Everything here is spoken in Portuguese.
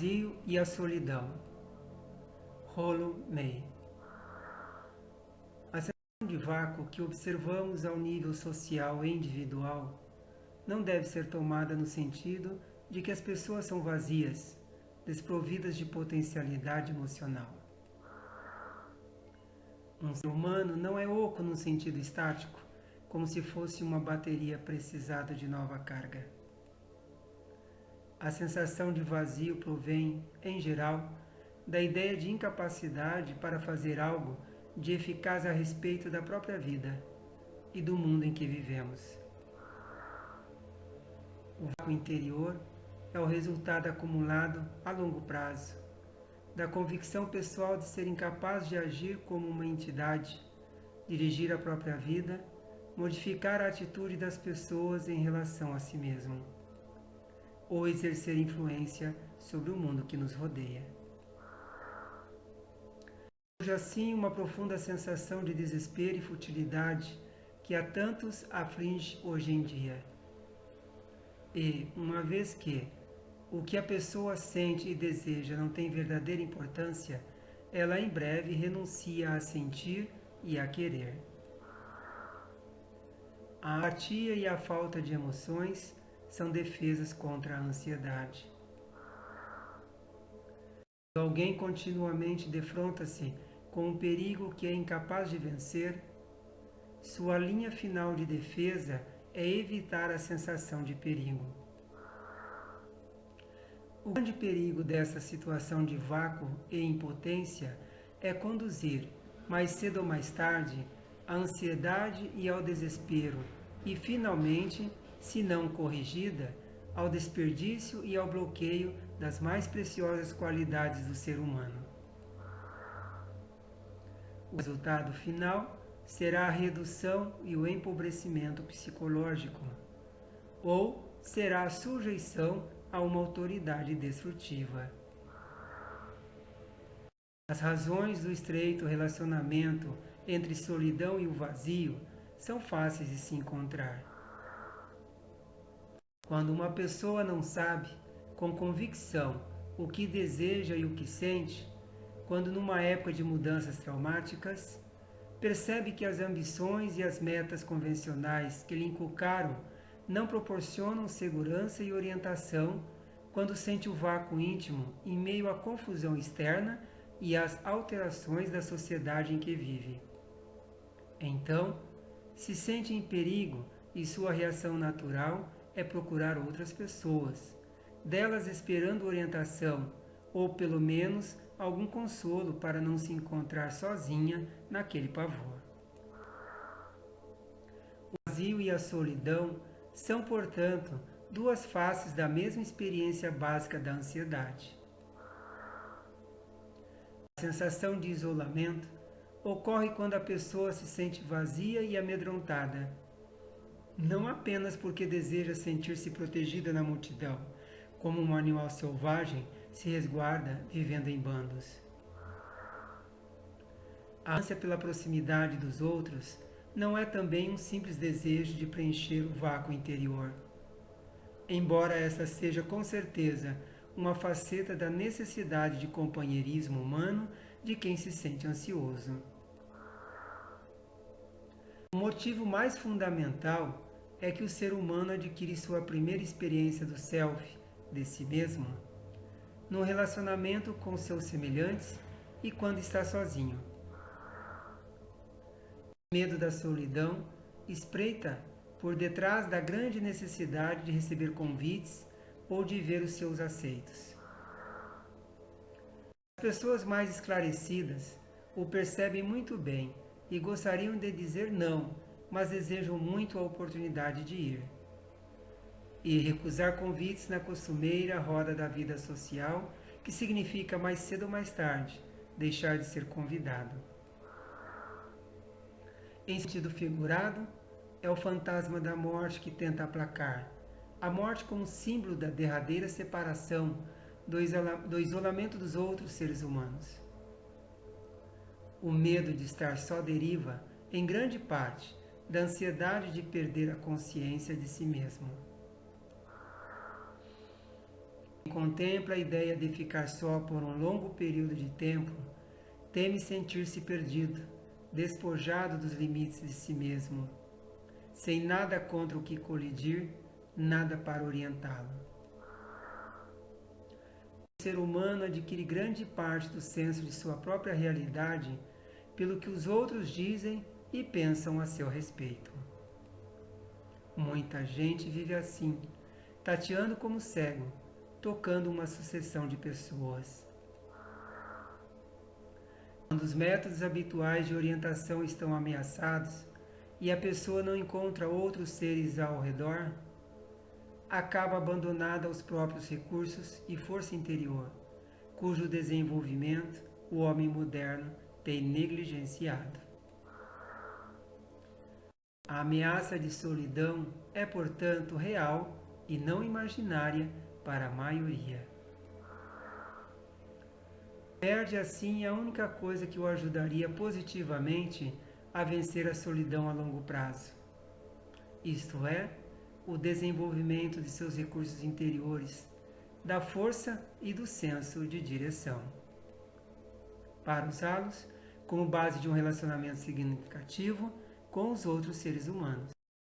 vazio e a solidão. Rollo May. A sensação de vácuo que observamos ao nível social e individual não deve ser tomada no sentido de que as pessoas são vazias, desprovidas de potencialidade emocional. Um ser humano não é oco no sentido estático, como se fosse uma bateria precisada de nova carga. A sensação de vazio provém, em geral, da ideia de incapacidade para fazer algo de eficaz a respeito da própria vida e do mundo em que vivemos. O vácuo interior é o resultado acumulado a longo prazo da convicção pessoal de ser incapaz de agir como uma entidade, dirigir a própria vida, modificar a atitude das pessoas em relação a si mesmo, ou exercer influência sobre o mundo que nos rodeia. Surge assim uma profunda sensação de desespero e futilidade que a tantos aflige hoje em dia. E, uma vez que o que a pessoa sente e deseja não tem verdadeira importância, ela em breve renuncia a sentir e a querer. A apatia e a falta de emoções são defesas contra a ansiedade. Alguém continuamente defronta-se com um perigo que é incapaz de vencer, sua linha final de defesa é evitar a sensação de perigo. O grande perigo dessa situação de vácuo e impotência é conduzir, mais cedo ou mais tarde, à ansiedade e ao desespero, e finalmente, se não corrigida, ao desperdício e ao bloqueio das mais preciosas qualidades do ser humano. O resultado final será a redução e o empobrecimento psicológico, ou será a sujeição a uma autoridade destrutiva. As razões do estreito relacionamento entre solidão e o vazio são fáceis de se encontrar. Quando uma pessoa não sabe, com convicção, o que deseja e o que sente, quando numa época de mudanças traumáticas, percebe que as ambições e as metas convencionais que lhe inculcaram não proporcionam segurança e orientação, quando sente o vácuo íntimo em meio à confusão externa e às alterações da sociedade em que vive. Então, se sente em perigo e sua reação natural é procurar outras pessoas, delas esperando orientação ou pelo menos algum consolo para não se encontrar sozinha naquele pavor. O vazio e a solidão são, portanto, duas faces da mesma experiência básica da ansiedade. A sensação de isolamento ocorre quando a pessoa se sente vazia e amedrontada, não apenas porque deseja sentir-se protegida na multidão, como um animal selvagem se resguarda vivendo em bandos. A ânsia pela proximidade dos outros não é também um simples desejo de preencher o vácuo interior, embora essa seja com certeza uma faceta da necessidade de companheirismo humano de quem se sente ansioso. O motivo mais fundamental é que o ser humano adquire sua primeira experiência do self, de si mesmo, no relacionamento com seus semelhantes e quando está sozinho. O medo da solidão espreita por detrás da grande necessidade de receber convites ou de ver os seus aceitos. As pessoas mais esclarecidas o percebem muito bem e gostariam de dizer não, mas desejam muito a oportunidade de ir. E recusar convites na costumeira roda da vida social, que significa mais cedo ou mais tarde deixar de ser convidado. Em sentido figurado, é o fantasma da morte que tenta aplacar, a morte como símbolo da derradeira separação, do isolamento dos outros seres humanos. O medo de estar só deriva, em grande parte, da ansiedade de perder a consciência de si mesmo. Contempla a ideia de ficar só por um longo período de tempo, teme sentir-se perdido, despojado dos limites de si mesmo, sem nada contra o que colidir, nada para orientá-lo. O ser humano adquire grande parte do senso de sua própria realidade pelo que os outros dizem e pensam a seu respeito. Muita gente vive assim, tateando como cego, tocando uma sucessão de pessoas. Quando os métodos habituais de orientação estão ameaçados e a pessoa não encontra outros seres ao redor, acaba abandonada aos próprios recursos e força interior, cujo desenvolvimento o homem moderno tem negligenciado. A ameaça de solidão é, portanto, real e não imaginária para a maioria. Perde assim a única coisa que o ajudaria positivamente a vencer a solidão a longo prazo, isto é, o desenvolvimento de seus recursos interiores, da força e do senso de direção, para usá-los como base de um relacionamento significativo com os outros seres humanos.